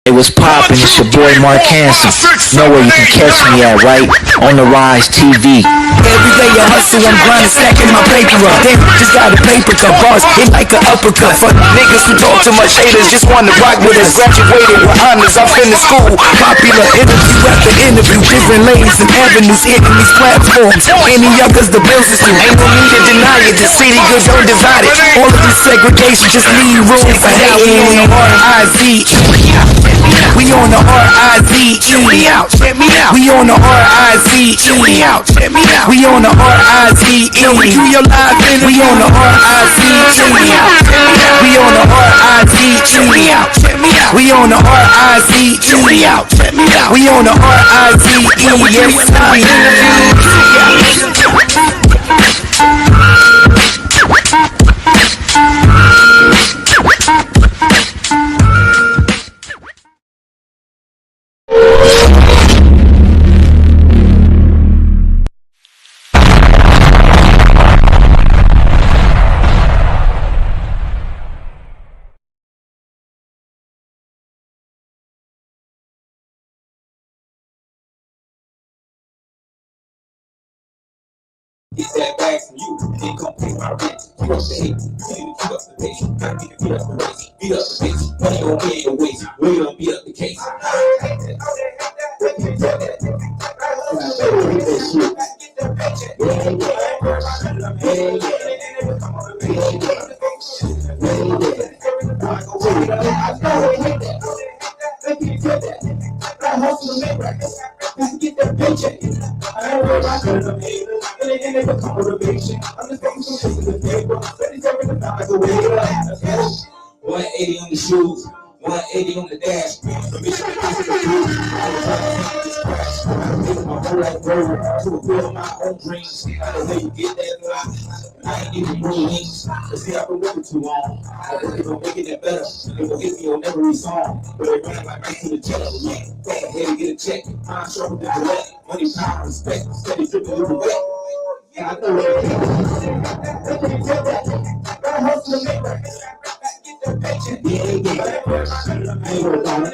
Hey, what's poppin'? It's your boy Mark Hanson. Know where you can catch me at, right? On the Rize TV. Every day I hustle, I'm grinding, stacking my paper up. Damn, just got a paper cut, bars hit like an uppercut. For niggas who talk too much, haters just wanna rock with us. Graduated with honors, I'm finished school. Popular interview after interview, different lanes and avenues hitting these platforms. Any others, the bills is due. Ain't no need to deny it. The city good, don't divide it. All of this segregation just leave room for hating. R-I-Z-E. We on the R-I-Z-E. Check me out, check me out. We on the R-I-Z-E. Check me out, check me out. We on the R-I-Z-E. We do your live interview. We on the R-I-Z-E. Check me out, we on the R-I-Z-E. Check me out, check me out. We on the R-I-Z-E. Check me out, check me out. We on the R-I-Z-E. Yes, Get that bag from you, and then come pay my rent. Keep up the hate, continue to keep up the pace. Gotta be to beat up the race, beat up the pace. Money on me ain't no waste, we don't beat up the case. Get that paycheck. I ain't worried about them haters. It ain't never come motivation. I'm just taking some shit to the paper. Ready to turn it down like a waiter. 180 on the shoes, 180 on the dash. Permission to pass the food. I was trying to take this crash. I'm taking my whole life road to fulfill my own dreams. I know where you get that fly. I ain't even blue wings. But see, I've been working too long. I think they're gonna make it that better. They gon' hit me on every song. But they run like right to the jet. Go ahead and get a check. I'm sharper than Gillette. Money, power, respect. Steady dripping little wet. Yeah, I know it. They can't tell that. Gotta hustle to make right. Get that paycheck. Yeah, I ain't worried about it.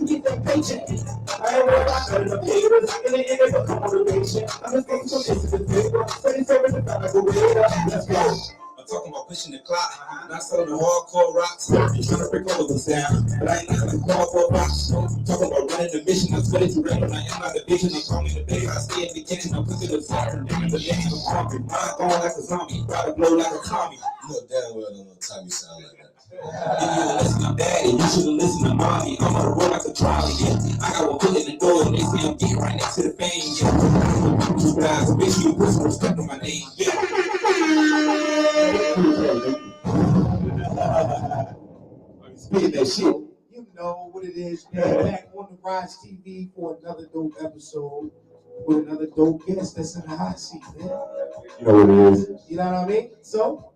Get that paycheck. I ain't worried about the haters. It ain't never come motivation. I'm just taking some shit to the paper. Ready to turn it down like a waiter. Let's go. Talking about pushing the clock, not selling the hardcore rocks. Trying to break all of us down, but I ain't not gonna call for a box. Talking about running the mission, I'm sweating to run when I am my division. They call me the big, I stay in the kitchen, I'm pushing the top, and then the lane of zombie. Mind going like a zombie, about to blow like a commie. You know damn well I don't know how you sound like that. If you don't listen to daddy, you should've listened to mommy. I'm on the road like a trolley, yeah. I got one foot in the door, and they say I'm getting right next to the fame, yeah. Two guys, bitch, you put some respect on my name, yeah. Speaking that shit, you know what it is. We're back on the Rize TV for another dope episode with another dope guest that's in the hot seat, man. you know what it is. You know what I mean? So,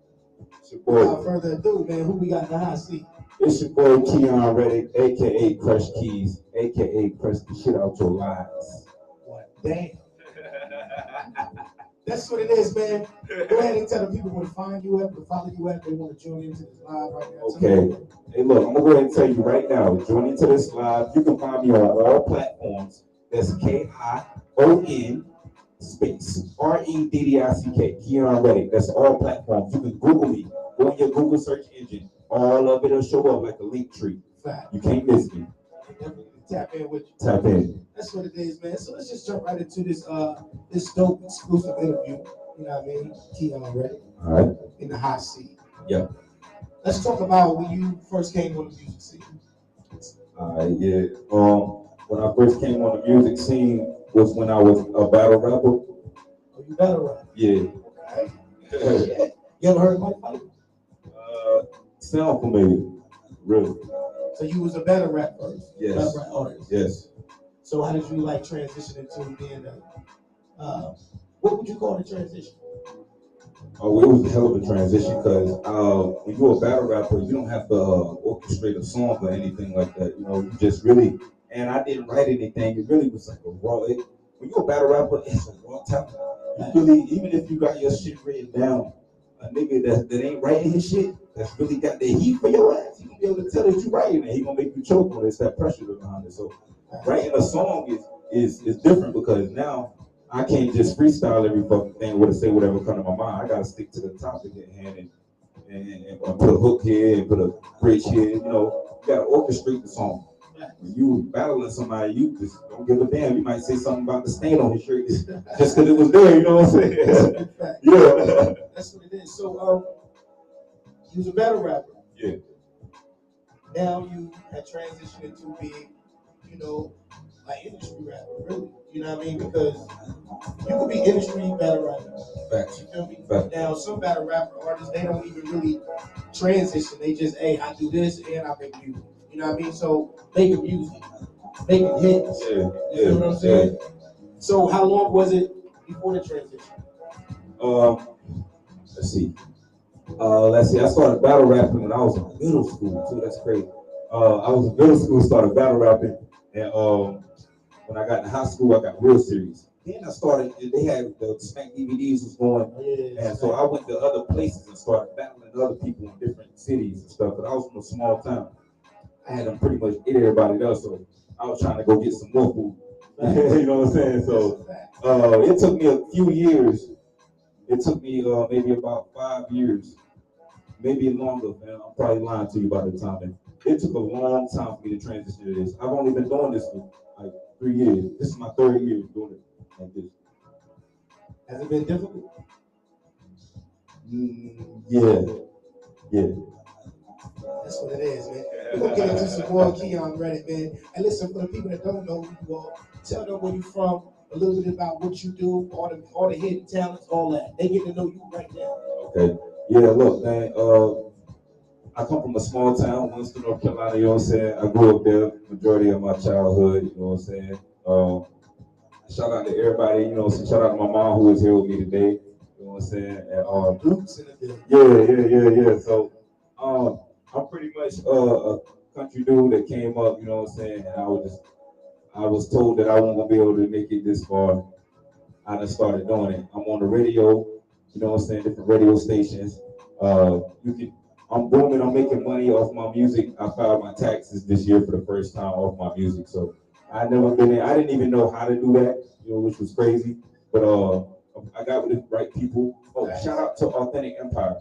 It's your boy. without further ado, man, who we got in the hot seat? It's your boy Kion Reddict, aka Crush Keys, aka Press the shit out your lives. What? Damn. That's what it is, man. Go ahead and tell the people where to find you at, to follow you at, they want to join into this live right now. Okay. Hey, look, I'm gonna go ahead and tell you right now. Join into this live. You can find me on all platforms. That's Kion space Reddick. Kion Reddick. That's all platforms. You can Google me. Go in your Google search engine. All of it'll show up like a link tree. Fact. You can't miss me. Definitely tap in with you. Tap in. That's what it is, man. So let's just jump right into this this dope exclusive interview. You know what I mean? Kion Reddick. All right. In the hot seat. Yep. Let's talk about when you first came on the music scene. Yeah. When I first came on the music scene was when I was a battle rapper. Oh, you battle rap? Yeah. Okay. You ever heard of Mike Fight? Sound familiar. Really. So you was a battle rap first? Yes. Battle rap artist? Yes. So how did you like transition into being what would you call the transition? Oh, it was a hell of a transition because when you're a battle rapper, you don't have to orchestrate a song or anything like that. You know, you just really, and I didn't write anything. It really was like a raw, when you're a battle rapper, it's a raw talent. really, even if you got your shit written down, a nigga that ain't writing his shit, that's really got the heat for your ass, he gonna be able to tell that you writing it. He gonna make you choke on it. It's that pressure behind it. So writing a song is different because now I can't just freestyle every fucking thing or to say whatever comes to my mind. I gotta stick to the topic at hand and put a hook here and put a bridge here. You know, you gotta orchestrate the song. When you battling somebody, you just don't give a damn. You might say something about the stain on his shirt just because it was there. You know what I'm saying? Yeah. That's what it is. So, he was a battle rapper. Yeah. Now you had transitioned into being, you know, like industry rapper, really. You know what I mean? Because you could be industry battle rapper. Facts. You feel me? Facts. Now, some battle rapper artists, they don't even really transition. They just, hey, I do this and I make music. You know what I mean? So making music, making hits. Yeah. You feel what I'm saying? So how long was it before the transition? Let's see. I started battle rapping when I was in middle school too. That's crazy. I was in middle school, started battle rapping, and when I got into high school, I got real serious. Then I started. They had the Smack DVDs was going, and so I went to other places and started battling other people in different cities and stuff. But I was from a small town. I had them pretty much hit everybody else, so I was trying to go get some more food. You know what I'm saying? So it took me a few years. It took me maybe about 5 years, maybe longer, man. I'm probably lying to you about the time. It took a long time for me to transition to this. I've only been doing this for like 3 years. This is my third year doing it like this. Has it been difficult? Yeah. That's what it is, man. We're gonna get into some more Kion Reddict, man. And listen, for the people that don't know who you are, tell them where you're from, a little bit about what you do, all the hidden talents, all that. They get to know you right now. Okay. Yeah, look, man, I come from a small town, Winston, North Carolina, you know what I'm saying? I grew up there majority of my childhood, you know what I'm saying? Shout out to everybody, you know, shout out to my mom who is here with me today, you know what I'm saying? And, yeah. So, I'm pretty much a country dude that came up, you know what I'm saying? And I was told that I wasn't gonna be able to make it this far. I just started doing it. I'm on the radio, you know what I'm saying, different radio stations. I'm booming, I'm making money off my music. I filed my taxes this year for the first time off my music. So I didn't even know how to do that, you know, which was crazy. But I got with the right people. Oh, shout out to Authentic Empire.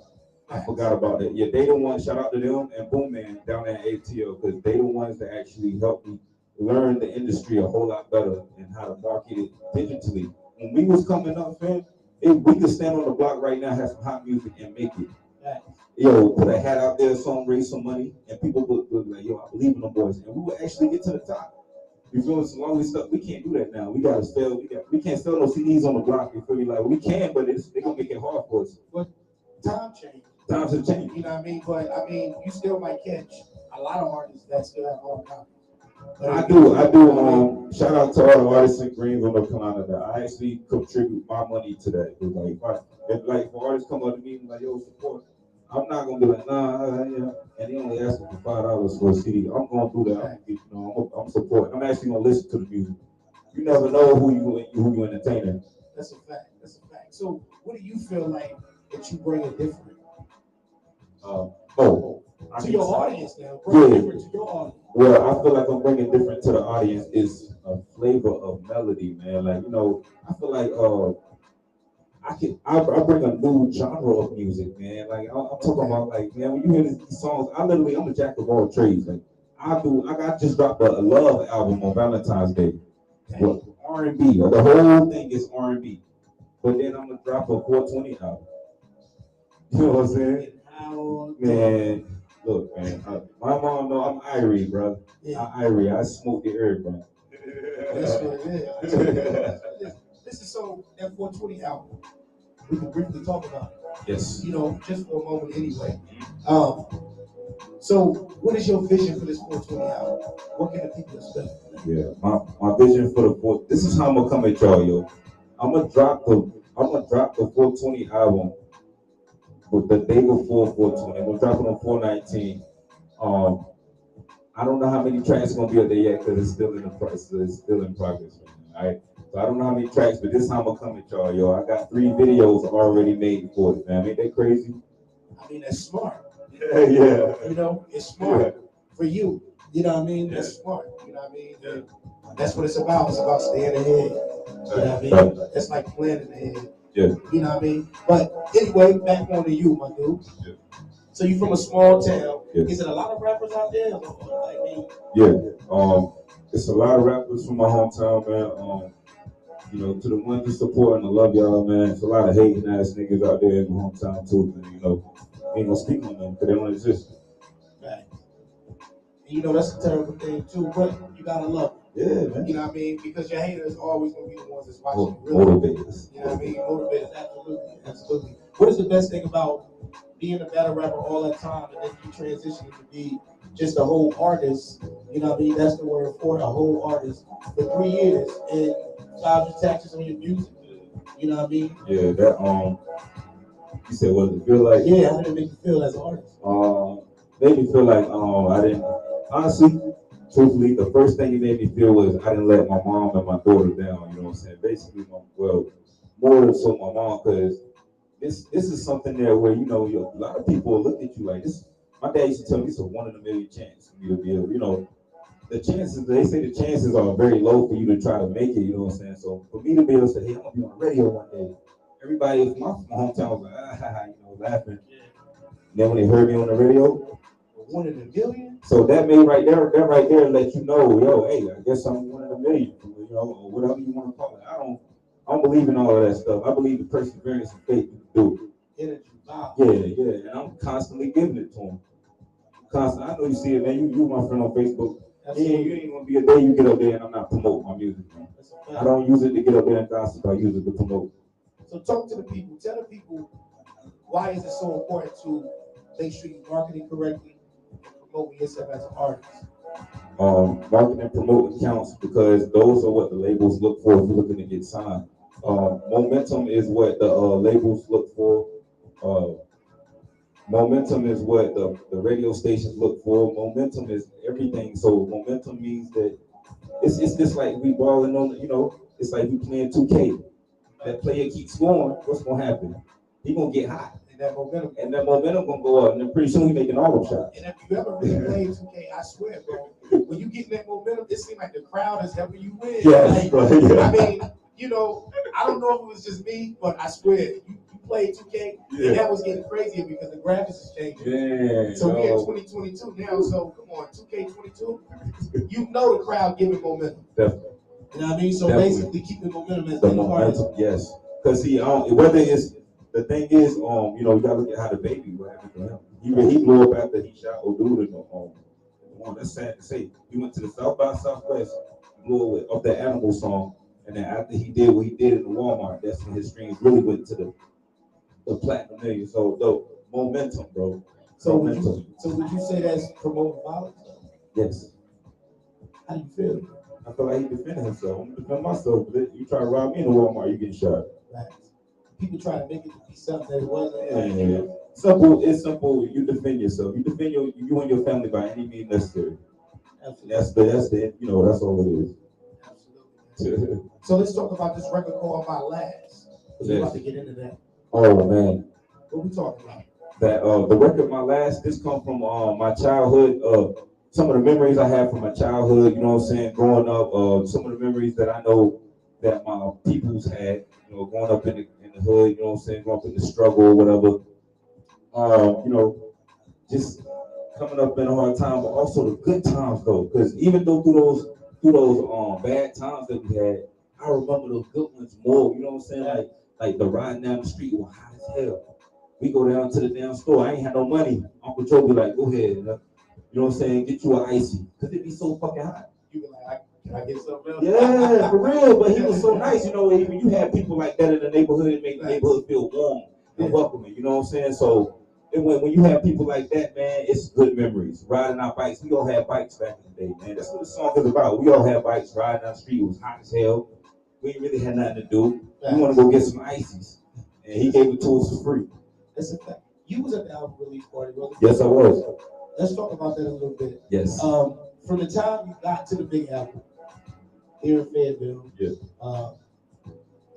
I forgot about that. Yeah, they the ones, shout out to them and Boom Man down at ATL, because they the ones that actually helped me learn the industry a whole lot better and how to market it digitally. When we was coming up, fam, we could stand on the block right now, have some hot music and make it. Yo, put a hat out there, song, raise some money, and people would be like, yo, I believe in them boys. And we would actually get to the top. You feel me? So long as stuff, we can't do that now. We gotta sell, we can't sell no CDs on the block. You feel me? Like we can, but they're gonna make it hard for us. But time change. Times have changed. You know what I mean? But I mean, you still might catch a lot of artists that still have hard copies. I do. Shout out to all the artists in Greenville, North Carolina. That I actually contribute my money to that. If for artists come up to me and like, yo, support, I'm not gonna be like, nah, yeah. And they only asking for $5 for a CD. I'm gonna do that. I'm supporting. I'm actually gonna listen to the music. You never know who you entertaining. That's a fact. So, what do you feel like that you bring it different? To your audience now. Bring it different to your audience. Well, I feel like I'm bringing different to the audience is a flavor of melody, man. Like, you know, I feel like I bring a new genre of music, man. Like I'm talking about, like, man, when you hear these songs, I'm a jack of all trades. Like I just dropped a love album on Valentine's Day. Well, R&B, the whole thing is R&B. But then I'm gonna drop a 420 album. You know what I'm saying? Man, look, man. My mom know I'm Irie, bro. Yeah. I'm Irie. I smoke the herb, bro. That's what it is. This is so that 420 album. We can briefly talk about it. Yes. You know, just for a moment anyway. So what is your vision for this 420 album? What can the people expect? Yeah, my vision for the this is how I'm gonna come at y'all, yo. I'm gonna drop the 420 album with the day before 420. We're dropping on 419. I don't know how many tracks are gonna be up there yet because it's still in progress right Alright. So I don't know how many tracks, but this time I'm gonna come at y'all, yo. I got 3 videos already made for it, man. Ain't that crazy? I mean, that's smart. Yeah, yeah. You know, it's smart Yeah. for you. You know what I mean? Yeah. That's smart. You know what I mean? Yeah. That's what it's about. It's about staying ahead. You know what I mean? It's like planning ahead. Yeah. You know what I mean? But anyway, back on to you, my dude. Yeah. So you from a small town. Yeah. Is it a lot of rappers out there? I mean, Yeah. It's a lot of rappers from my hometown, man. You know, to the ones that support and I love y'all, man. It's a lot of hating ass niggas out there in my hometown too, man. You know, ain't gonna speak on them because they don't exist. right. And you know that's a terrible thing too, but you gotta love it. Yeah, man. You know what I mean? Because your haters are always gonna be the ones that's watching you. Really. Motivators. You know what I mean? Motivators, absolutely, absolutely. What is the best thing about being a battle rapper all that time and then you transitioning to be just a whole artist? You know what I mean? That's the word for it, a whole artist for 3 years and filed your taxes on your music. You know what I mean? Yeah, that you said what does it feel like? Yeah, how did it make you feel as an artist? Made me feel like I didn't honestly, truthfully, the first thing it made me feel was I didn't let my mom and my daughter down, you know what I'm saying? Basically, more than so my mom, because this is something there where, you know, a lot of people will look at you like this. My dad used to tell me it's a 1 in a million chance for me to be able, you know, the chances, they say the chances are very low for you to try to make it, you know what I'm saying? So for me to be able to say, hey, I'm gonna be on the radio one day, everybody from my hometown was like, you know, laughing. And then when they heard me on the radio, 1 in a million? so that right there let you know, yo, hey, I guess I'm 1 in a million, you know, or whatever you want to call it. I don't believe in all of that stuff. I believe in perseverance and faith to do it. Energy, wow. Yeah, and I'm constantly giving it to them. Constantly, I know you see it, man. You my friend on Facebook. Yeah, you ain't gonna be a day you get up there and I'm not promoting my music, man. I don't use it to get up there and gossip. I use it to promote. So talk to the people. Tell the people why is it so important to make sure you're marketing correctly and promoting yourself as an artist. Marketing and promoting counts because those are what the labels look for if you're looking to get signed. Momentum is what the labels look for. Momentum is what the radio stations look for. Momentum is everything. So momentum means that it's just like we balling on, you know, it's like we playing 2K. That player keeps scoring, what's gonna happen? He gonna get hot. And that momentum gonna go up, and then pretty soon he making all them shots. And if you ever really played 2K, I swear, bro, when you get that momentum, it seems like the crowd is helping you win. Yeah, like, right, yeah. I mean, you know, I don't know if it was just me, but I swear, you played 2K, and that was getting crazier because the graphics is changing. Yeah, so we're in 2022 now, so come on, 2K22, you know the crowd giving momentum. Definitely. You know what I mean? So basically keeping momentum as the any momentum, artist. yes. Because see, whether it's the thing is, you know, you gotta look at how the baby what happened to him. He blew up after he shot old dude in the that's sad to say. He went to the South by Southwest, blew it off that Animal song, and then after he did what he did in the Walmart, that's when his streams really went to the platinum million. So the momentum, bro. So would you say that's promoting violence? Yes. How do you feel? I feel like he defended himself. I'm gonna defend myself. But you try to rob me in the Walmart, you get shot. Right. People try to make it to be something that it wasn't. Yeah. Simple. It's simple. You defend yourself. You defend you and your family by any means necessary. Absolutely. That's the you know, that's all it is. Absolutely. So let's talk about this record called My Last. We're about to get into that. Oh man. What we talking about? That the record My Last, this come from my childhood, some of the memories I have from my childhood, you know what I'm saying, growing up, some of the memories that I know that my peoples had, you know, growing up in the hood, you know what I'm saying, growing up in the struggle or whatever. You know, just coming up in a hard time, but also the good times though, because even though through those bad times that we had, I remember those good ones more, you know what I'm saying, like the riding down the street was hot as hell. We go down to the damn store, I ain't had no money. Uncle Joe be like, go ahead, you know what I'm saying, get you an icy, because it be so fucking hot. You be like, can I get something else? Yeah, for real, but he was so nice, you know, when you have people like that in the neighborhood, it make the neighborhood feel warm and welcoming, you know what I'm saying, so when you have people like that, man, it's good memories. Riding our bikes, we all had bikes back in the day, man, that's what the song is about. We all had bikes, riding down the street, it was hot as hell, we ain't really had nothing to do, we want to go get some ices, and he gave it to us for free. That's a fact. You was at the album release party, wasn't you? Yes, I was. Let's talk about that a little bit. Yes. From the time you got to the big album, here in Fayetteville. Yeah.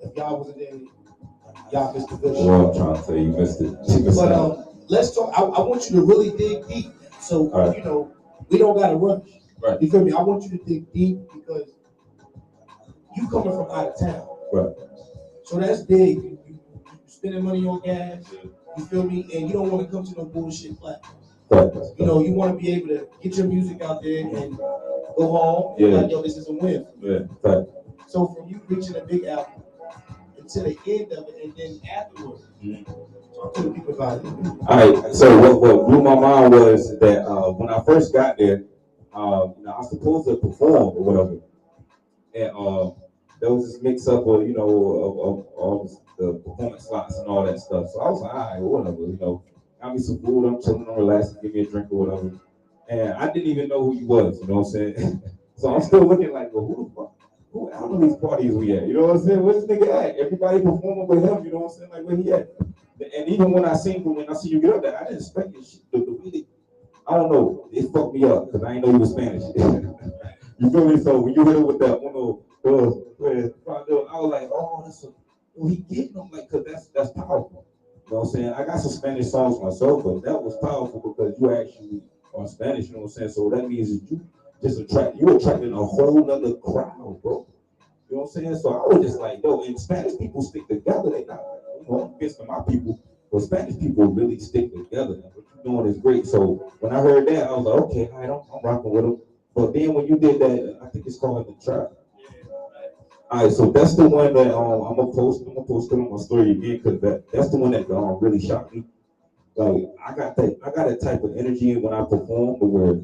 If y'all wasn't there, y'all missed the good shit. Well, I'm trying to tell you, you missed it. But let's talk. I want you to really dig deep. So right. you know, we don't gotta rush. Right. You feel me? I want you to dig deep because you coming from out of town. Right. So that's big. You spending money on gas. Yeah. You feel me? And you don't want to come to no bullshit platform. Right. You know, you want to be able to get your music out there and go home. Yeah. Like, yo, this is a win. Yeah. Right. So from you reaching a big album to the end of it, and then afterwards, talk to the people about it. All right. So what blew my mind was that when I first got there, you know, I was supposed to perform or whatever, and there was this mix up of of all the performance slots and all that stuff. So I was like, all right, whatever, you know, got me some food, I'm chilling, I'm relaxing, give me a drink or whatever, and I didn't even know who he was. You know what I'm saying? So I'm still looking like, well, who the fuck? Who out of these parties we at? You know what I'm saying? Where's this nigga at? Everybody performing with him, you know what I'm saying? Like, where he at? And even when I see you get up there, I didn't expect this shit. The way they, I don't know, it fucked me up because I didn't know he was Spanish. You feel me? So when you hit him with that one of those, I was like, oh, he getting them, like, cause that's powerful. You know what I'm saying? I got some Spanish songs myself, but that was powerful because you actually are Spanish, you know what I'm saying? So that means that you're attracting a whole nother crowd, bro. You know what I'm saying? So I was just like, yo, and Spanish people stick together. They not, you know, I'm against my people, but Spanish people really stick together. What you're doing is great. So when I heard that, I was like, okay, all right, I'm rocking with them. But then when you did that, I think it's called The Trap. All right, so that's the one that I'm gonna post it on my story again because that's the one that really shocked me. Like I got that type of energy when I perform, but where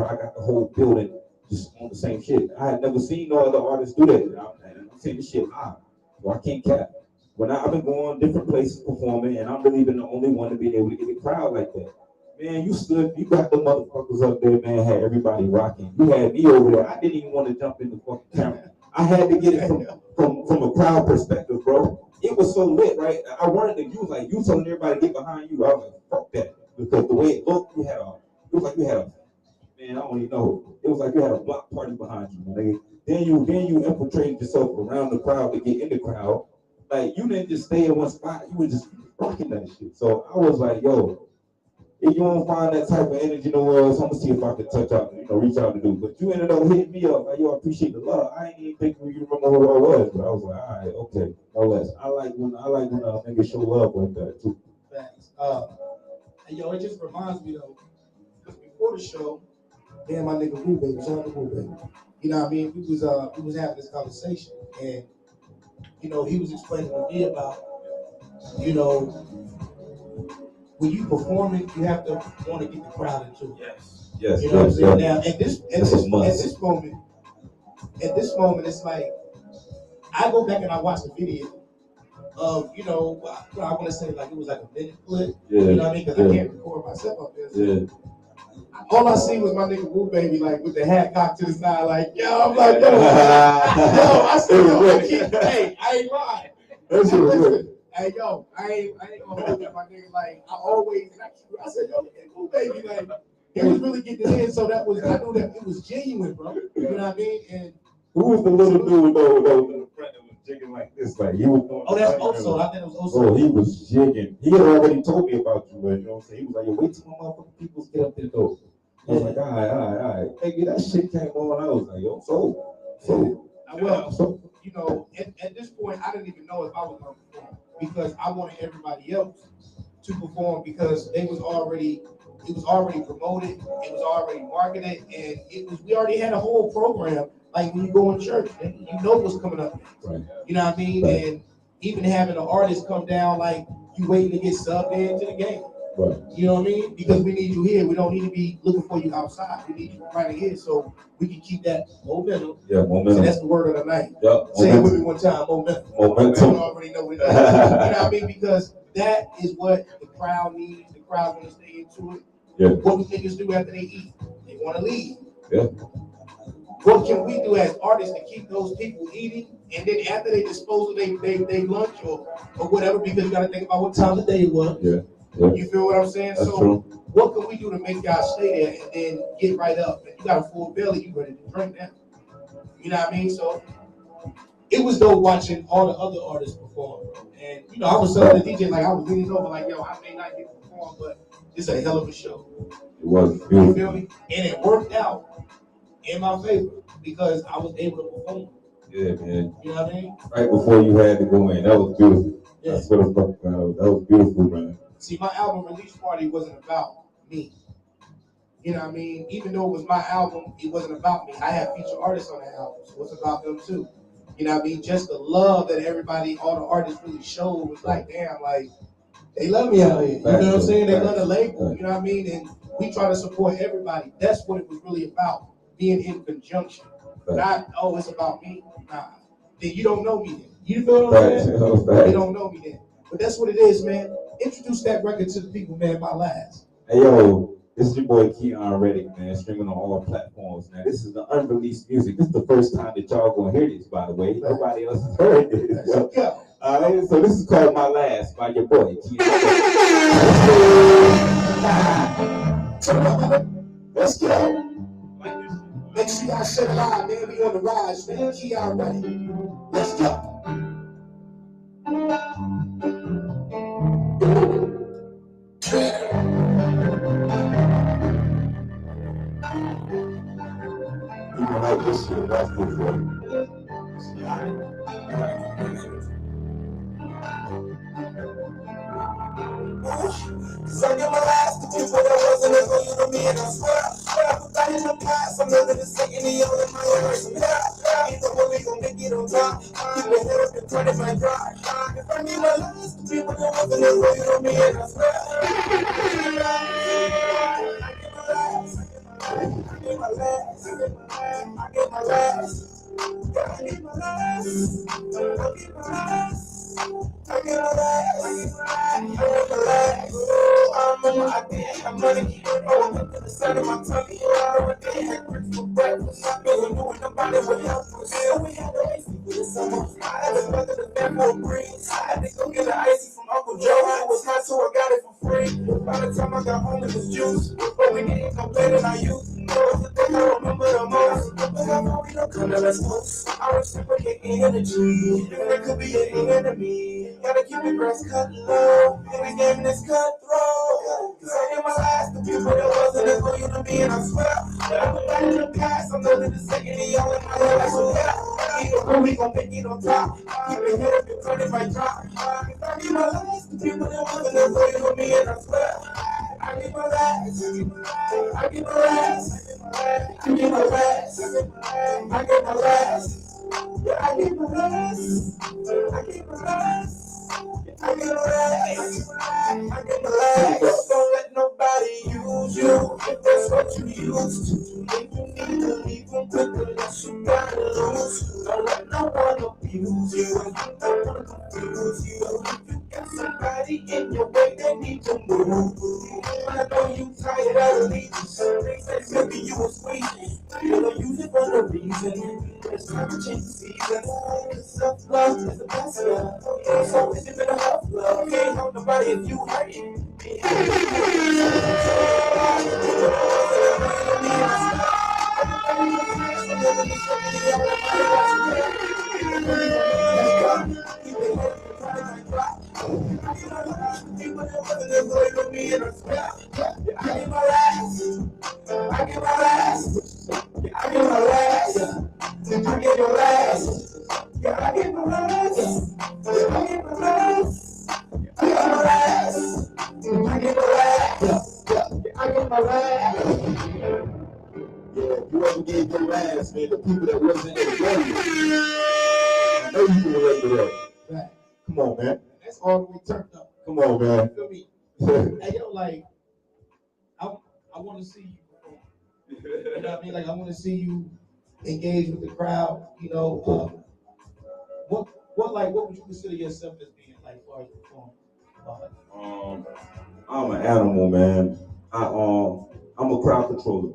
I got the whole building just on the same shit. I had never seen no other artists do that. I'm saying this shit live, so I can't cap. When I've been going different places performing, and I'm really been the only one to be able to get a crowd like that. Man, you got the motherfuckers up there, man, had everybody rocking. You had me over there. I didn't even want to jump in the fucking camera. I had to get it from a crowd perspective, bro. It was so lit, right? I wanted to use like you telling everybody to get behind you. I was like, fuck that. Because the way it looked, it was like you had a, man, I don't even know. It was like you had a block party behind you, man. Then you infiltrated yourself around the crowd to get in the crowd. Like you didn't just stay in one spot, you were just rocking that shit. So I was like, yo, if you don't find that type of energy nowhere else, I'm gonna see if I can touch out, reach out to do. But you ended up hitting me up, like, yo, I appreciate the love. I ain't even think you remember who I was, but I was like, all right, okay, no less. I like when niggas show love like that too. Thanks. And yo, it just reminds me though, because before the show, me and my nigga Woo Baby, shout out to Woo Baby. You know what I mean? We was having this conversation, and he was explaining to me about, when you performing, you have to want to get the crowd into it. Yes. You know what I'm saying? Now, at this moment, it's like I go back and I watch the video of, I want to say like it was like a minute clip. Yeah. You know what I mean? Because I can't record myself up there. So Yeah. all I see was my nigga Woo Baby like with the hat cocked to the side, like, yo, I'm like, I said, hey, I ain't lying. That's Listen, hey, yo, I ain't gonna hold it, my nigga. Like, I said, yo, Woo Baby, like, he was really getting it in, so I knew that it was genuine, bro. You know what I mean? And who was the little dude though in the front that was jigging like this? Like he was doing. Oh, that's Oso. I think it was Oso. Oh, he was jigging. He had already told me about you, but you know what I'm saying? He was like, yo, wait till my motherfucking people get up there though. I was like, all right. Hey, that shit came on. I was like, yo, so. Well, at this point, I didn't even know if I was going to perform because I wanted everybody else to perform because it was already promoted, it was already marketed, and we already had a whole program. Like when you go in church, you know what's coming up next. Right. You know what I mean? Right. And even having an artist come down, like you waiting to get subbed into the game. Right. You know what I mean? Because we need you here. We don't need to be looking for you outside. We need you right here so we can keep that momentum. Yeah, momentum. So that's the word of the night. Yep. Say it with me one time, momentum. You already know what it is. You know what I mean? Because that is what the crowd needs. The crowd want to stay into it. Yeah. What do niggas do after they eat? They want to leave. Yeah. What can we do as artists to keep those people eating? And then after they dispose of their lunch or whatever, because you got to think about what time of day it was. Yeah. Yeah. You feel what I'm saying? That's so true. What can we do to make y'all stay there and then get right up? And you got a full belly, you ready to drink now. You know what I mean? So it was dope watching all the other artists perform. And you know, I was telling the DJ, like I was leaning over, like, yo, I may not get to perform, but it's a hell of a show. It was You beautiful. feel me? And it worked out in my favor because I was able to perform. Yeah, man. You know what I mean? Right before you had to go in, that was beautiful. Yeah. That's what the fuck, man. That was beautiful, man. See, my album release party wasn't about me. You know what I mean? Even though it was my album, it wasn't about me. I had featured artists on that album, so it's about them too. You know what I mean? Just the love that everybody, all the artists really showed was like, damn, like, they love me out here. You know what I'm saying? They love the label. You know what I mean? And we try to support everybody. That's what it was really about, being in conjunction. Not, oh, it's about me. Nah. Then you don't know me then. You feel what I'm saying? You don't know me then. But that's what it is, man. Introduce that record to the people, man, my last. Hey, yo, this is your boy Kion Reddict, man, streaming on all platforms, man. This is the unreleased music. This is the first time that y'all gonna hear this, by the way. Nobody else has heard this. Yo. So this is called My Last by your boy Kion Reddict. Let's go. Make sure y'all share live, man. We on the rise, man. Kion Reddict. Let's go. People like this shit, that's good for you. Cause I get my last to people that wasn't as loyal to me, and I swear, I put that in the past. I'm living the second in all in my ears. Either way, we gon' make it on top. Keep my head up and turn it my drive. If I get my last to people that wasn't as loyal to me, and I swear, I get my last. I get my last. I get my last. I get my last. I get my last. I get my last. I get my last. I'm on my idea, I'm money. Oh, I'm to the side of my tummy. I didn't have bricks for breakfast. I wasn't doing nobody would help us. So we had to ice for the summer. I had to brother the fan for a breeze. I had to go get the icy from Uncle Joe. It was hot, so I got it for free. By the time I got home, it was juice. But we didn't go better than I used. It's the thing I remember the most. Because I know we don't come to let's close. I reciprocate energy. There could be an enemy. Gotta keep the grass cut low. And the game is cutthroat. Cause I get my last to people that wasn't as loyal to me, and I swear that I put that in the past. I'm living the second of y'all in my head. I swear. Either way, we gon' make it on top. Keep it head up and turn it my drop. Cause I get my last to people that wasn't as loyal to me, and I swear. I get my last. I get my last. I get my last. I get my last. Yeah, I get my last. I get my last. I get my last. I get my last. Don't let nobody use you if that's what you used to. If you need to leave them quicker, unless you gotta lose. Don't let no one abuse you. Don't wanna confuse you. If you got somebody in your way, they need to move. I know you tired of allegiance. They said maybe you was squeezing. You don't use it for no reason. It's time to change the season. Self-love is the best love. So is it better help love? Can't help nobody if you hurting. I get my last. I get my last. I get my last. Yeah, I get my last. I get my last. I get my last. I get my last. I get my last. Yeah, whoever gave your last, man, the people that wasn't enjoying it. I know you can relate to that. Right. Come on, man. That's all the way turned up. Come on, man. You feel me? Hey, yo, like, I want to see you perform. You know what I mean? Like, I want to see you engage with the crowd. You know, what would you consider yourself as being like, as far as performing? I'm an animal, man. I'm a crowd controller.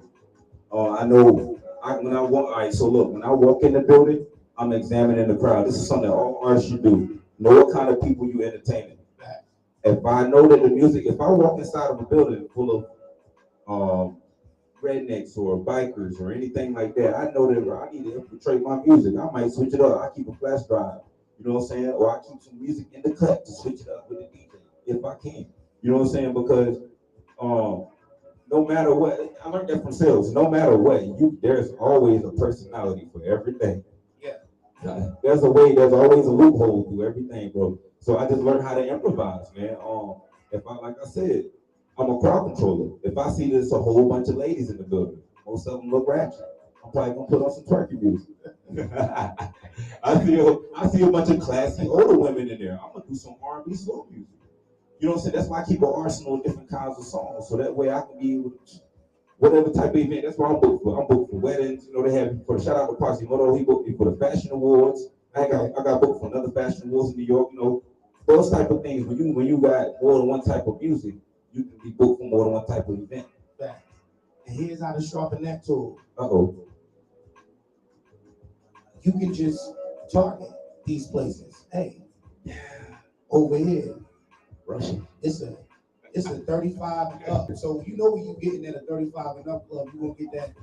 I know when I walk. All right, so look, when I walk in the building, I'm examining the crowd. This is something that all artists should do. Know what kind of people you entertaining. If I know that the music, if I walk inside of a building full of rednecks or bikers or anything like that, I know that I need to infiltrate my music. I might switch it up. I keep a flash drive, you know what I'm saying? Or I keep some music in the cut to switch it up with the DJ if I can. You know what I'm saying? Because no matter what, I learned that from sales. No matter what, there's always a personality for everything. Yeah. There's always a loophole through everything, bro. So I just learned how to improvise, man. If I, like I said, I'm a crowd controller. If I see there's a whole bunch of ladies in the building, most of them look ratchet, I'm probably gonna put on some twerking music. I see a bunch of classy older women in there. I'm gonna do some R&B slow music. You know what I'm saying? That's why I keep an arsenal of different kinds of songs, so that way I can be able to, whatever type of event. That's what I'm booked for. I'm booked for weddings. You know, they have for shout out to Quasimodo. He booked me for the fashion awards. I got booked for another fashion awards in New York. You know, those type of things. When you got more than one type of music, you can be booked for more than one type of event. Back. And here's how to sharpen that tool. You can just target these places. Hey, over here, Russian. It's a 35 and up. So you know when you getting at a 35 and up club, you gonna get that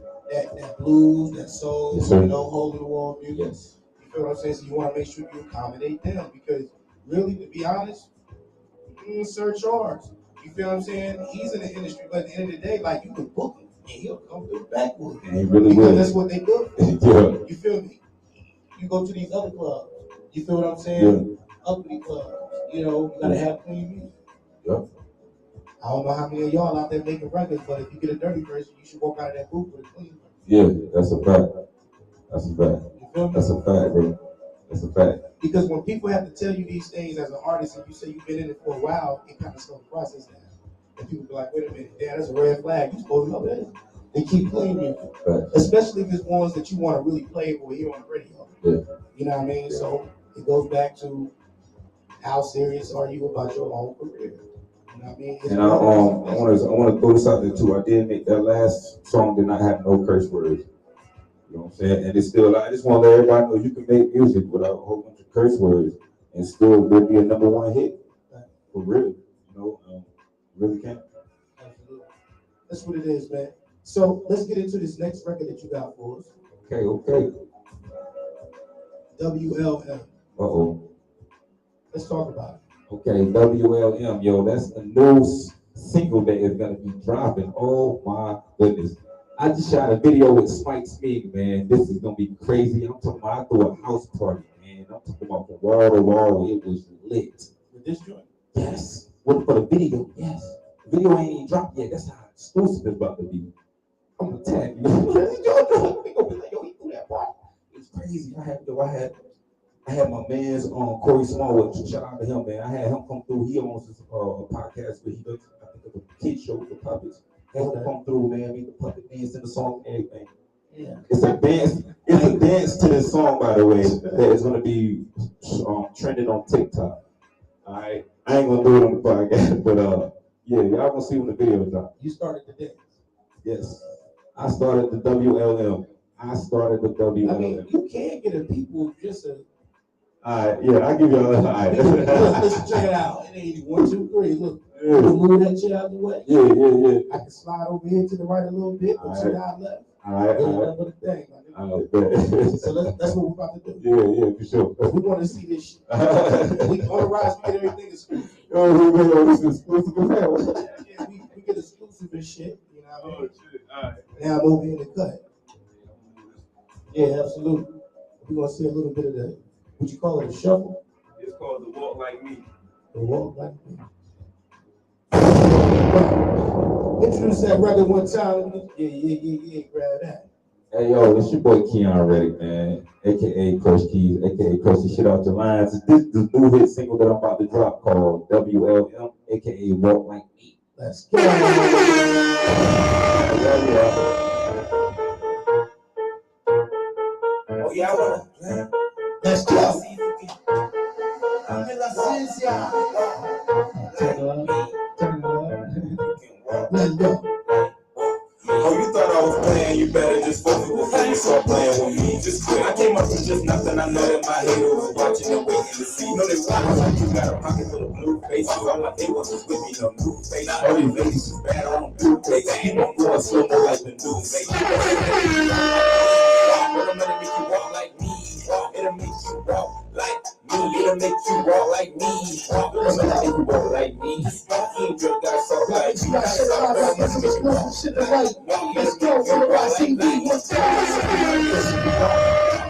blues, that soul, yes, you know, hole in the wall music. Yes. You feel what I'm saying? So you want to make sure you accommodate them because really, to be honest, search ours. You feel what I'm saying? He's in the industry, but at the end of the day, like you can book him and he'll come through the backwood. And he really because will. That's what they do. Yeah. You feel me? You go to these other clubs. You feel what I'm saying? Yeah. Uppity clubs. You know, you gotta have clean music. Yeah. I don't know how many of y'all out there making records, but if you get a dirty version, you should walk out of that booth with a clean version. Yeah, that's a fact. That's a fact. You feel me? That's a fact, bro. That's a fact. Because when people have to tell you these things as an artist and you say you've been in it for a while, it kind of slows the process down. And people be like, wait a minute, yeah, that's a red flag. You're supposed to know that. They keep playing music. Right. Especially if it's ones that you want to really play or hear on the radio. Yeah. You know what I mean? Yeah. So it goes back to how serious are you about your own career? You know what I mean? And I want to throw this out there too. I did make that last song did not have no curse words. You know what I'm saying? And it's still, I just want to let everybody know you can make music without a whole bunch of curse words and still will be a #1 hit. For real. You know, really can. Absolutely. That's what it is, man. So let's get into this next record that you got for us. Okay. WLM. Let's talk about it. Okay, WLM, yo, that's a new single that is gonna be dropping. Oh my goodness. I just shot a video with Spike Smig, man. This is gonna be crazy. I'm talking about I threw a house party, man. I'm talking about from wall to wall. It was lit. With this joint? Yes. For the video, yes. The video ain't even dropped yet. That's how exclusive it's about to be. I'm gonna tag you. It's crazy. I had my man's Corey Smallwood. Shout out to him, man. I had him come through. He owns this podcast, but he does I think it's a kid show for puppets. Had him come through, man. Meet the puppet dance in the song and everything. Yeah. It's a dance. It's a dance to this song, by the way, that is gonna be trending on TikTok. All right. I ain't gonna do it on the podcast, but yeah, y'all gonna see when the video drops. You started the dance. Yes. I started the WLM. I mean, you can't get a people just a. All right, yeah, I'll give you all right. Listen, check it out. It ain't 1, 2, 3. Look, yeah. Move that shit out the way. Yeah. I can slide over here to the right a little bit, but to the left. All right. With the thing. So that's what we're about to do. Yeah, for sure. We want to see this shit. We on the rise, we get everything exclusive. This is exclusive as hell. Yeah, we get exclusive and shit. You know what I mean? Shit. All right. Now I'm over here in the cut. Yeah, absolutely. We're gonna see a little bit of that. What you call it, a shuffle? It's called the Walk Like Me. The Walk Like Me. Introduce that record one time. Yeah, grab that. Hey yo, it's your boy Kion Reddict, man, aka Coach Keys, aka Coach the Shit Out Your Lines. This is the new hit single that I'm about to drop called WLM, aka Walk Like Me. Let's go. Oh yeah, I wanna play. Let's go. I'm in la ciencia. Let's go. Oh, you thought I was playing? You better just focus. before you start playing with me. Just quit. I came up with just nothing. I know that my haters was watching and waiting to see. Know they watching like you got a pocket full of blue faces. All my they was with me, no new face. All these ladies is bad on blue face. Keep on going slow mo like the new face. But I'm gonna make you walk like me. It'll make you walk like me. It'll make you walk like me. I'm gonna make you walk like me. You ain't just got so like me. Let's go for the Rize TV.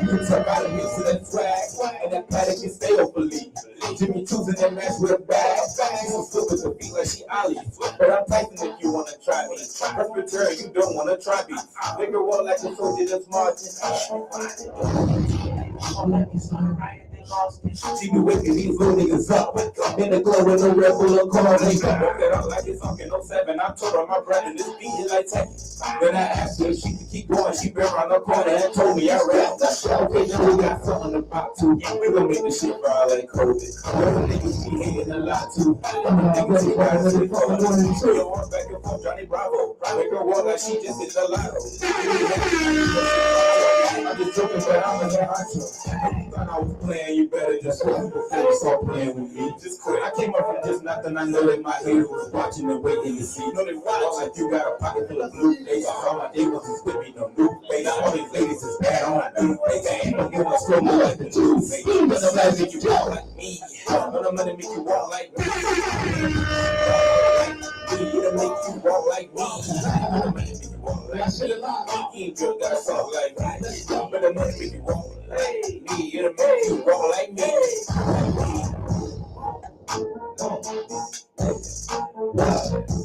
You can talk about a mix of that swag, and that paddock can stay open lead. Jimmy Choo's in that match with a bag. She's so flip with the beat like she Ollie. But I'm Tyson if you wanna try me. Her return, you don't wanna try me. Nigga walk like a soldier that's marching. She be waking these little niggas up. In the club with no Red Bull or car. They got that up like it's fucking 07. I told her my brother this beat is like tech. Then I asked her if she could keep going. She been around the corner and told me I rap. Okay, now we got something to pop to. We gon' make this shit raw like COVID. Them niggas be hating a lot too. Them niggas be got shit for the one and two. Yo, I'm back and forth, Johnny Bravo. Make her walk like she just hit the lotto. I'm just joking, but I'm a hot too. Thought I was playing, you better just quit before you start playing with me. Just quit. I came up from just nothing. I know that my haters was watching and waiting to see. You know they watch like you got a pocket full of blue faces. All my day ones is with me, no new face. All these ladies is bad on my new face. Ain't no going slow mo like the new face. But I'm gonna make you walk like me. But I'm gonna make you walk like me. It'll make you walk like me. It'll make you walk like me. You ain't just got soft like me. But I'm gonna make you walk like me. It'll make you walk like me.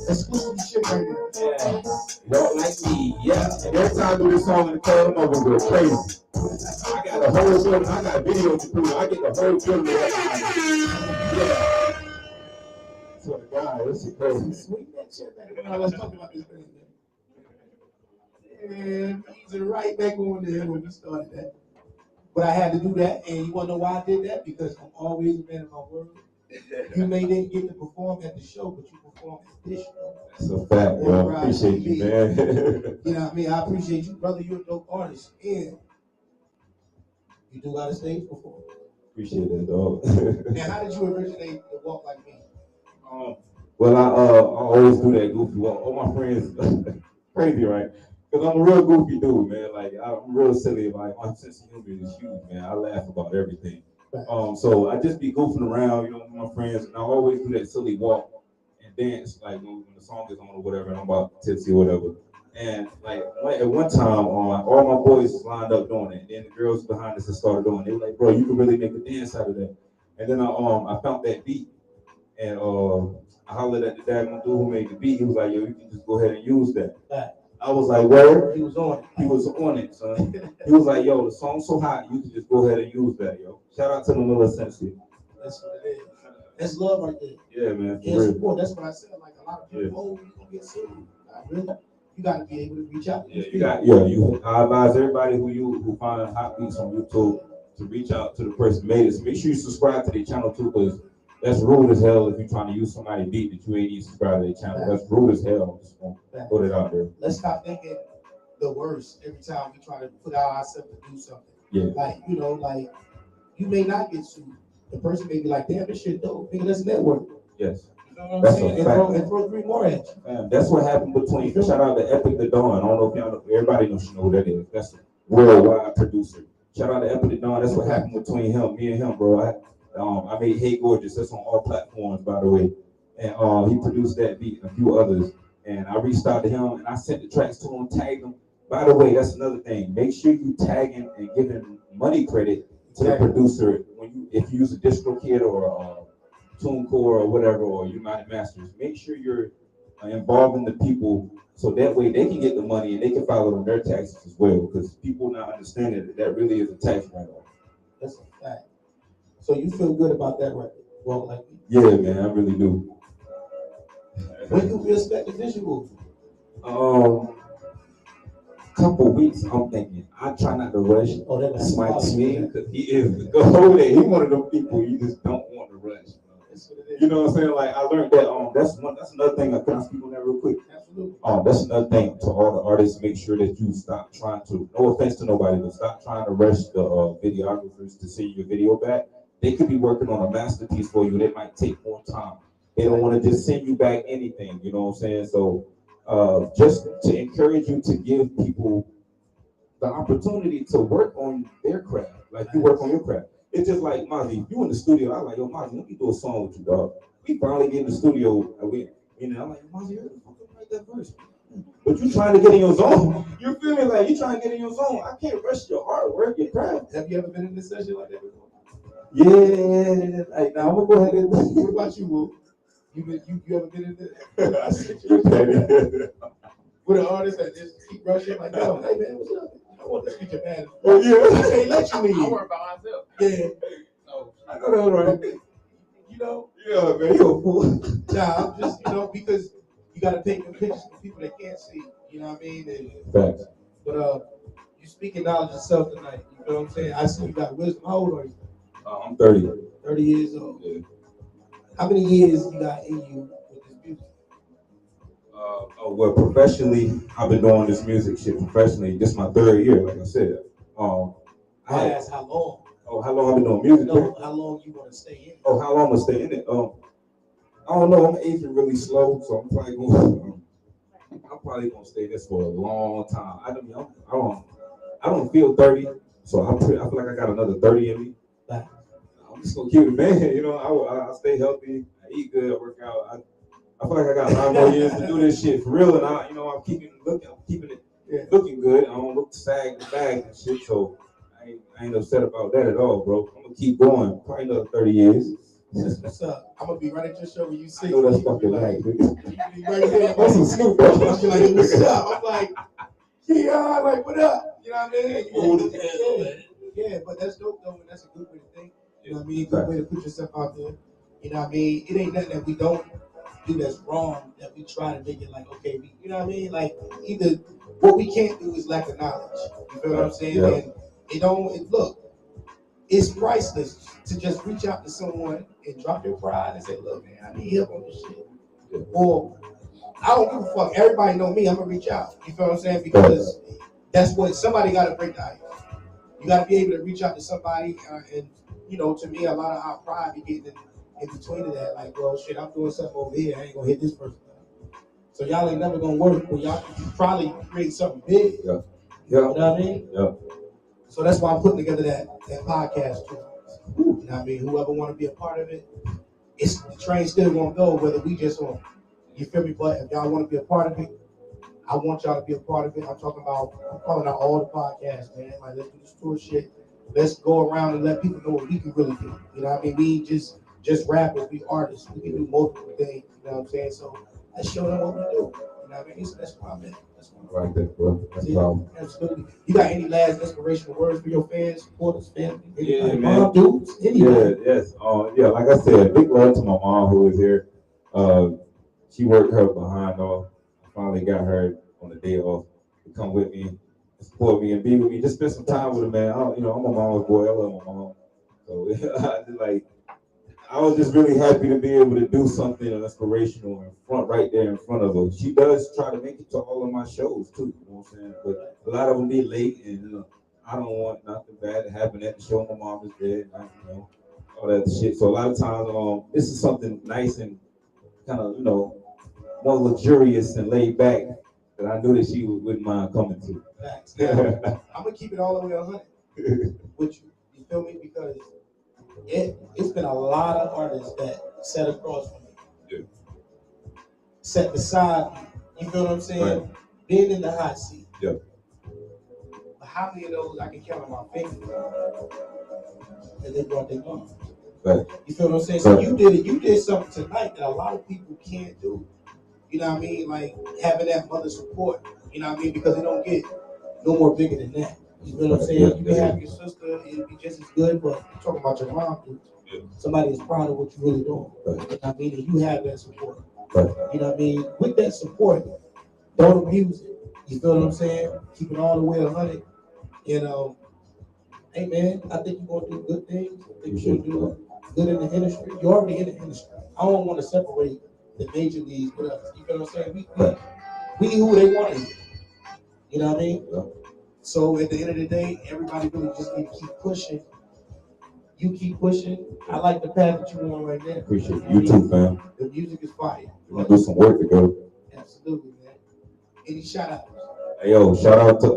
Exclusive shit right there. Yeah. Walk like me, yeah. And every time I do this song in the club, I'm gonna go crazy. I got the whole building, I got video to prove it. I get the whole building. Yeah. So the guy, this is crazy. Sweet that shit back. Let's talk about this thing, man. And he's right back on there when we started that. But I had to do that, and you wanna know why I did that? Because I'm always a man of my word. You may didn't get to perform at the show, but you performed at this show. That's a fact, bro. I appreciate you, man. You know what I mean? I appreciate you, brother. You're a dope artist, and you do got a stage performance. Appreciate that, dog. Now, how did you originate the Walk Like Me? Well, I always do that goofy walk. All my friends, crazy, right? Because I'm a real goofy dude, man. Like, I'm real silly. Like, my sense of humor is huge, man. I laugh about everything. So I just be goofing around, you know, with my friends, and I always do that silly walk and dance, like when the song is on or whatever, and I'm about tipsy or whatever. And like at one time, all my boys was lined up doing it, and then the girls behind us had started doing it. They were like, "Bro, you can really make a dance out of that." And then I found that beat, and I hollered at the daggone dude who made the beat. He was like, "Yo, you can just go ahead and use that." I was like, "Word?" He was on it. He was on it, son. He was like, "Yo, the song's so hot, you can just go ahead and use that, yo." Shout out to the Miller Sensei. That's what it is. That's love right there. Yeah, man. Yeah, support. That's what I said. Like a lot of people, oh, you gonna get serious. Not really. You gotta be able to reach out. I advise everybody who find hot beats on YouTube to reach out to the person made it. So make sure you subscribe to their channel too, because that's rude as hell if you're trying to use somebody's beat that you ain't even subscribed to their channel. That's rude as hell. I'm just gonna put it out there. Let's stop thinking the worst every time we try to put out ourselves to do something. Yeah. Like, you know, like you may not get sued. The person may be like, damn, this shit dope. Nigga, let's network. Yes. You know what I'm That's saying? a fact. And throw 3 more at you. Man, that's what happened between. Shout out to Epic the Dawn. I don't know if y'all know, everybody knows who that is. That's a worldwide producer. Shout out to Epic the Dawn. That's what happened between me and him, bro. I made Hey Gorgeous. That's on all platforms, by the way. And he produced that beat and a few others. And I reached out to him and I sent the tracks to him, tagged him. By the way, that's another thing. Make sure you tag him and give him money credit to the producer if you use a DistroKid or TuneCore or whatever, or United Masters. Make sure you're involving the people so that way they can get the money and they can file it on their taxes as well. Because people not understanding that really is a tax write-off. That's a fact. So you feel good about that record? Well, like yeah, man, I really do. When do we expect the visuals? Couple weeks, I'm thinking. I try not to rush. Oh, that's Smite Smith, because he is the goal. He one of them people you just don't want to rush. You know what I'm saying? Like I learned that that's another thing. Can I speak on that real quick? Absolutely. That's another thing to all the artists. Make sure that you stop trying to. No offense to nobody, but stop trying to rush the videographers to send your video back. They could be working on a masterpiece for you. They might take more time. They don't want to just send you back anything. You know what I'm saying? So just to encourage you to give people the opportunity to work on their craft, like you work on your craft. It's just like Mozzie, if you in the studio, I'm like, yo, Mozzie, let me do a song with you, dog. We finally get in the studio, I'm like, Mozzie, how the fuck you write that verse? But you trying to get in your zone. You feel me? Like you trying to get in your zone. I can't rush your artwork, your craft. Have you ever been in a session like that before? Yeah. Like, now I'm gonna go ahead and. What about you, Will? You ever been in this? With an artist that just keep rushing, like, yo, hey man, what's up? I want to speak your man. Oh yeah. I can't let you leave. I work by myself. Yeah. So I know that right. You know? Yeah, man, you a fool. Nah, I'm just, because you gotta take the pictures for people that can't see. You know what I mean? And, Facts. but you speaking knowledge of self tonight. You know what I'm saying? I see you got wisdom. How old are you? I'm 30. 30 years old. Yeah. How many years you got in you with this music? Well, professionally, I've been doing this music shit professionally. This is my 3rd year, like I said. I asked how long. Oh, how long I've been doing music? No, how long you want to stay in it? Oh, how long I'm gonna stay in it? I don't know. I'm aging really slow, so I'm probably gonna stay in this for a long time. I don't feel 30, so I feel like I got another 30 in me. I'm just gonna keep it, man. I stay healthy. I eat good. I work out. I feel like I got a lot more years to do this shit for real, and I'm keeping it looking good. I don't look sagged and bagged and shit, so I ain't upset about that at all, bro. I'm gonna keep going, probably another 30 years. That's what's up. I'm gonna be right at your show when you I sing. know that's fucking right, You nigga. be right there. That's some Snoop Dogg. I'm like, what's up? I'm like, yeah, like, what up? You know what I mean? Yeah, but that's dope though, and that's a good way to think. You know what I mean? Good way to put yourself out there. You know what I mean? It ain't nothing that we don't do that's wrong, that we try to make it like, okay, you know what I mean? Like, either what we can't do is lack of knowledge. You feel what I'm saying? Yeah. And look, it's priceless to just reach out to someone and drop your pride and say, look, man, I need help on this shit. Yeah. Or, I don't give a fuck. Everybody know me. I'm going to reach out. You feel what I'm saying? Because that's what somebody got to break the ice. You got to be able to reach out to somebody. And, to me, a lot of our pride be getting in between of that. Like, well, shit, I'm doing something over here. I ain't going to hit this person. So y'all ain't never going to work. But y'all can probably create something big. Yeah. You know what I mean? Yeah. So that's why I'm putting together that podcast too. You know what I mean? Whoever want to be a part of it, the train still gonna go, whether we just on. You feel me? But if y'all want to be a part of it, I want y'all to be a part of it. I'm calling out all the podcasts, man. Like, let's do this tour shit. Let's go around and let people know what we can really do. You know what I mean? We ain't just rappers, we artists. We can do multiple things. You know what I'm saying? So let's show them what we do. You know what I mean? So that's why I'm in. I like that, bro. That's powerful. Absolutely. You got any last inspirational words for your fans, supporters, family? Yeah, man. Dudes, anybody? Yes. Like I said, big love to my mom who is here. She worked her behind off. I finally got her on the day off to come with me, support me, and be with me. Just spend some time with her, man. I'm a mama's boy. I love my mom. So I was just really happy to be able to do something inspirational right there in front of her. She does try to make it to all of my shows too, you know what I'm saying? But a lot of them be late, and I don't want nothing bad to happen at the show. My mom is dead, all that shit. So a lot of times, this is something nice and kind of, more luxurious and laid back that I knew that she wouldn't mind coming to. Facts. Now, I'm gonna keep it all the way 100 with you. You feel me? Because it's been a lot of artists that sat across from me. Yeah. Sat beside me. You feel what I'm saying? Right. Being in the hot seat. Yeah. But how many of those I can count on my fingers? And they brought their moms. Right. You feel what I'm saying? So you did something tonight that a lot of people can't do. You know what I mean? Like having that mother support. You know what I mean? Because it don't get no more bigger than that. You feel what I'm saying? You can have your sister, it'll be just as good, but you're talking about your mom, dude. Yeah. Somebody is proud of what you're really doing. Right. You know what I mean? And you have that support. Right. You know what I mean? With that support, don't abuse it. You feel what I'm saying? Keep it all the way 100. Hey man, I think you're gonna do good things. I think you're gonna do good in the industry. You're already in the industry. I don't want to separate the major leagues with us. You know what I'm saying? We who they want to hear. You know what I mean? Yeah. So at the end of the day, everybody really just need to keep pushing. You keep pushing. I like the path that you're on right now. Appreciate you too, fam. The music is fire. We're gonna do some work together. Absolutely, man. Any shout outs? Hey yo, shout out to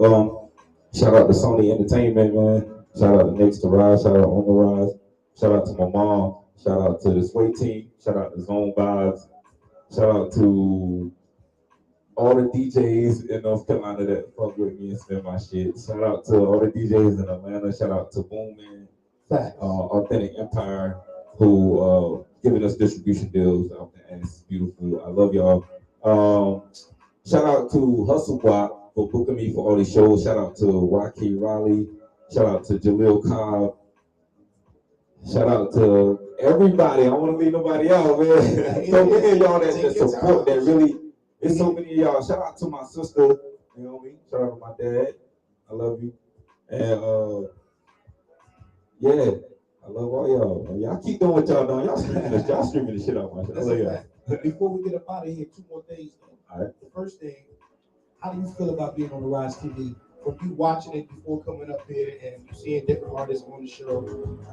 Sony Entertainment, man. Shout out to Next to Rise, shout out On the Rise, shout out to my mom, shout out to the Sway team, shout out to Zone Vibes, shout out to all the DJs in North Carolina that fuck with me and spin my shit. Shout out to all the DJs in Atlanta, shout out to Boomman, Authentic Empire, who giving us distribution deals out there, and it's beautiful. I love y'all. Shout out to Hustle Block for booking me for all these shows. Shout out to YK Riley. Shout out to Jaleel Cobb. Shout out to everybody. I don't want to leave nobody out, man. So many of y'all that support that really, it's so many of y'all. Shout out to my sister, you know me. Shout out to my dad. I love you. And yeah, I love all y'all. Y'all keep doing what y'all doing. Y'all streaming the shit out my shit. I love y'all. Before we get up out of here, 2 more things. All right. The first thing, how do you feel about being on the Rize TV? From you watching it before coming up here and you seeing different artists on the show,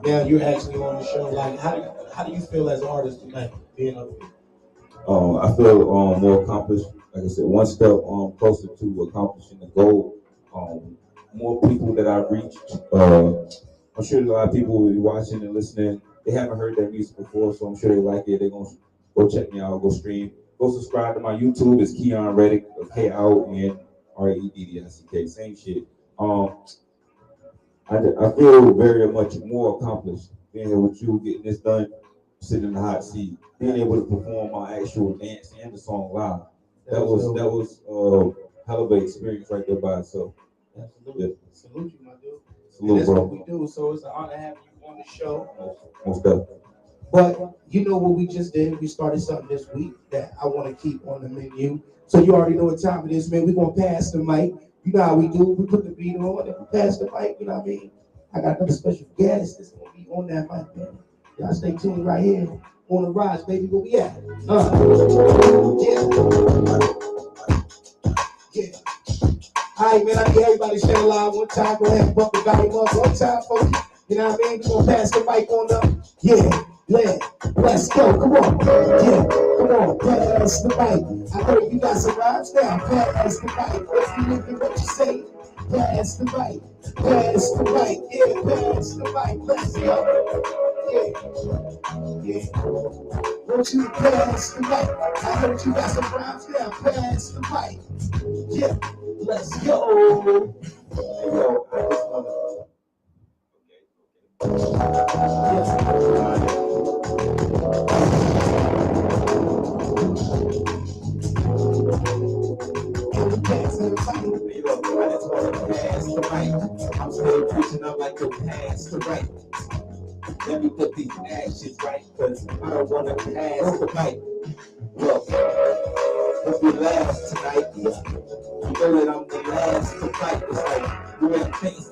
now you're actually on the show. Like, how do you feel as an artist tonight being up here? I feel more accomplished. Like I said, one step closer to accomplishing the goal. More people that I've reached. I'm sure a lot of people will be watching and listening. They haven't heard that music before, so I'm sure they like it. They're gonna go check me out, go stream. Go subscribe to my YouTube. It's Kion Reddict, KION REDDICK. Same shit. I feel very much more accomplished being here with you, getting this done, sitting in the hot seat, being able to perform my actual dance and the song live. That was hell of an experience right there by itself. Absolutely. Yeah. Salute you, my dude. Salute, that's bro. what we do. So it's an honor having you on the show. Most definitely. But you know what we just did? We started something this week that I want to keep on the menu. So you already know what time it is, man. We're going to pass the mic. You know how we do. We put the beat on and we pass the mic. You know what I mean? I got another special guest that's going to be on that mic, man. Y'all stay tuned right here on the Rize, baby. Where we at? Yeah. All right, man. I need everybody to share the live one time. Go ahead and bump the volume up one time, folks. You know what I mean? We're going to pass the mic on up. Yeah. Let's go, come on, yeah, come on, pass the mic. I heard you got some rhymes now, pass the mic. If you look at what you say, pass the mic, yeah, pass the mic, let's go, yeah. Want you to pass the mic. I heard you got some rhymes now, pass the mic, yeah, let's go. Yo, I just love it. I'm still preaching up like the past, right? Let me put these actions right, cause I don't wanna pass the mic. Look, if we last tonight, you know that I'm the last to fight. It's like you ain't things.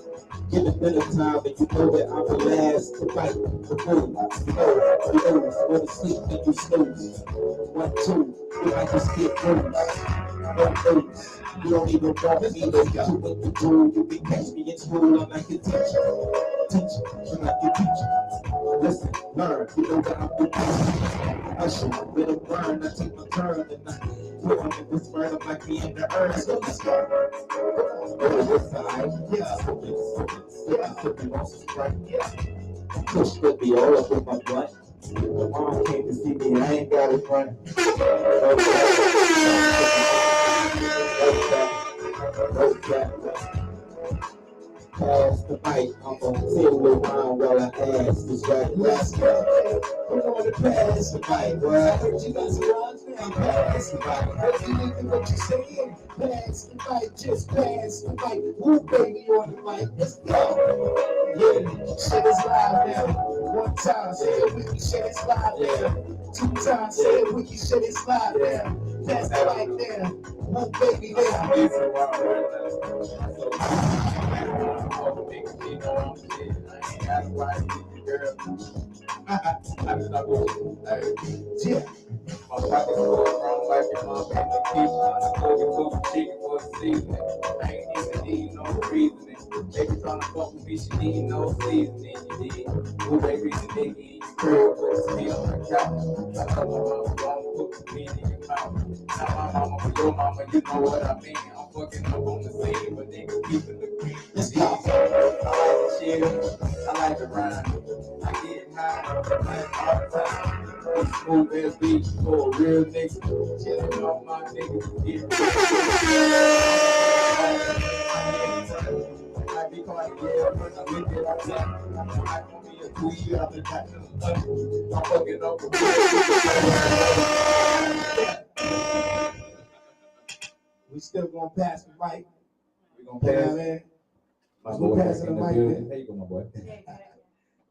Give it bit of time, and you know that I'm the last to fight the move. You know, go to sleep and you snooze. 1, 2, you might just get bruised. No news. You don't even want me to do what you do. You can catch me in school, I'm like a teacher. I'm like a teacher. Listen, learn, you know that I'm the teacher. Usher, with a burn, I take my turn and I put them in this burn, I'm like me in the urn. So let's go. Push with me all up in my blunt. My mom came to see me, I ain't got it running. Pass the mic, I'm gonna fiddle around while I ask this right. Let's go. We're gonna pass the mic, boy. I heard you got some rhymes now. Pass the mic. Heard you looking what you saying. Pass the mic, just pass the mic. Woo, baby, on the mic. Let's go. Yeah, shit is live now. 1 time, say it with me, shit is live now. 2 times, say it with me, shit is live now. Pass the mic now. Woo, baby, now. Yeah. My pockets full of grown like your mom in the kitchen. I go get food for chicken for the season. I ain't even need no reasoning. Baby tryna fuck with me, she need no seasoning. You did. Ooh, baby, the nigga in your crib with me on the couch. I love my mama, won't put me in your mouth. Not my mama, but your mama, you know what I mean. I'm fucking up on the scene, but nigga keeping the green. Let's go. I like to chill, I like to rhyme. I get high, all the time. Smooth as beach for a real nigga. Chillin' on my niggas. I be calling yeah, but I live it all time. I'm not gonna be a 2 year after that. I'm fucking up with We still gonna pass the mic. We gonna pass. Man. My We boy passing the in the mic, building. man. There you go, my boy.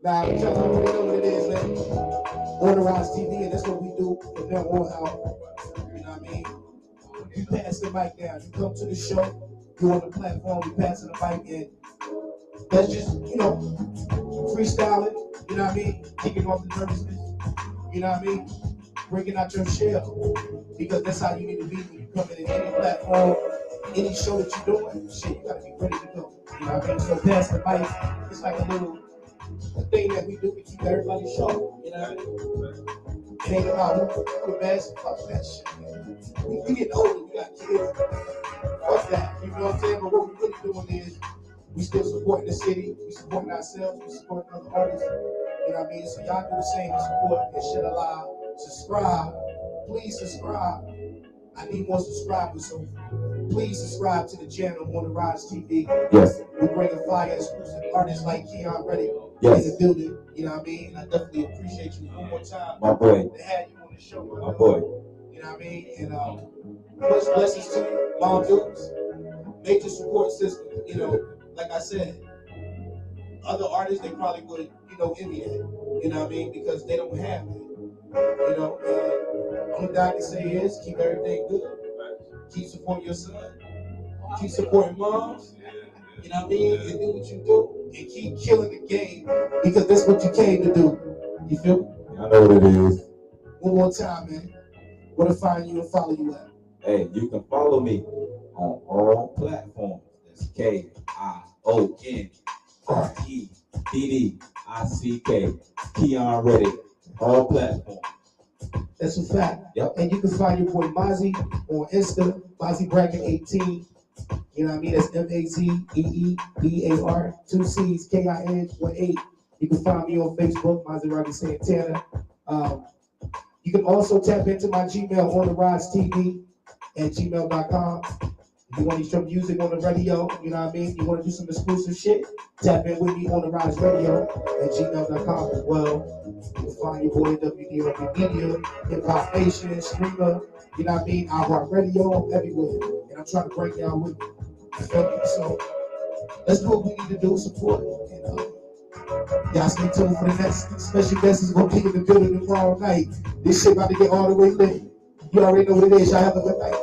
Nah, I'm trying to know what it is, man. On the Rize TV, and that's what we do from now on out. You know what I mean? You pass the mic down. You come to the show, you on the platform, we passing the mic in. That's just, freestyling, you know what I mean? Kicking off the nervousness, you know what I mean? Breaking out your shell, because that's how you need to be when you come in any platform, any show that you're doing. Shit, you gotta be ready to go. You know what I mean? So pass the mic, it's like a little thing that we do to keep everybody show. You know what I mean? It ain't about who the best, fuck that shit, man. We getting older, we got kids. Fuck that, you know what I'm saying? But what we really doing is we still supporting the city, we supporting ourselves, we supporting other artists. You know what I mean? So y'all do the same and support and shit alive. Subscribe. Please subscribe. I need more subscribers, so please subscribe to the channel on the Rize TV. Yes. We bring a fire exclusive artists like Kion Reddict Yes. in the building. You know what I mean? And I definitely appreciate you one more time. My boy. To have you on the show. My boy. You know what I mean? And much blessings to you, Mom Dukes. Major support system. You know, like I said, other artists, they probably would, envy that. You know what I mean? Because they don't have it. You know, all I can say is keep everything good. Keep supporting your son. Keep supporting moms. You know what I mean? And do what you do. And keep killing the game. Because that's what you came to do. You feel me? I know what it is. One more time, man. Where to find you and follow you at? Hey, you can follow me on all platforms. That's KION_REDDICK. Kion Reddict. All platforms. That's a fact. Yep. And you can find your boy Mazi on Insta, Mazi Bracket 18. You know what I mean? That's MAZEEBAR, 2 C's, KIN18. You can find me on Facebook, Mazerati Santana. You can also tap into my Gmail on the Rize TV at gmail.com. If you want to hear some music on the radio, you know what I mean? You want to do some exclusive shit, tap in with me on the Rize Radio at gmail.com as well. You can find your boy WDRB Media, Hip Hop Nation, Streamer, you know what I mean? iHeartRadio, everywhere. And I'm trying to break down with you. So let's do what we need to do, support. And y'all stay tuned for the next special guest is gonna be in the building tomorrow night. This shit about to get all the way lit. You already know what it is. Y'all have a good night.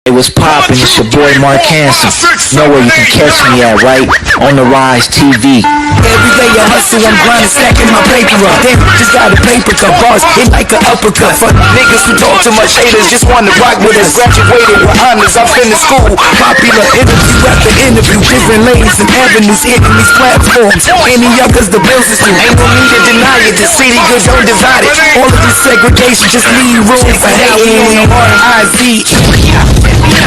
It was poppin', it's your boy Mark Hanson. Know where you can catch me at, right? On the Rize TV. Every day I hustle, I'm grinding, stacking my paper up. Damn, just got a paper cut, bars hit like an uppercut. Fuck niggas who talk too much, haters just wanna rock with us. Graduated with honors, I'm finished school. Popular interview after interview, different lanes and avenues hitting these platforms. Any youngers, the bills is due. Ain't no need to deny it, the city good, don't divide it. All of this segregation just leave room for hating. R-I-Z.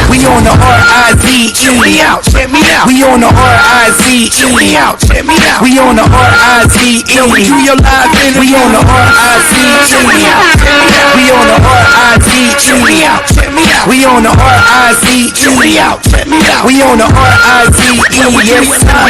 We on the R-I-Z-E. Check me out, check me out. We on the R-I-Z-E. Check me out, check me out. We on the R-I-Z-E. We do your live in. We on the R-I-Z-E. Check me out, check me out. We on the R-I-Z-E. Check me out, check me out. We on the R-I-Z-E. Check me out, check me out. We on the R-I-Z-E. Yes, I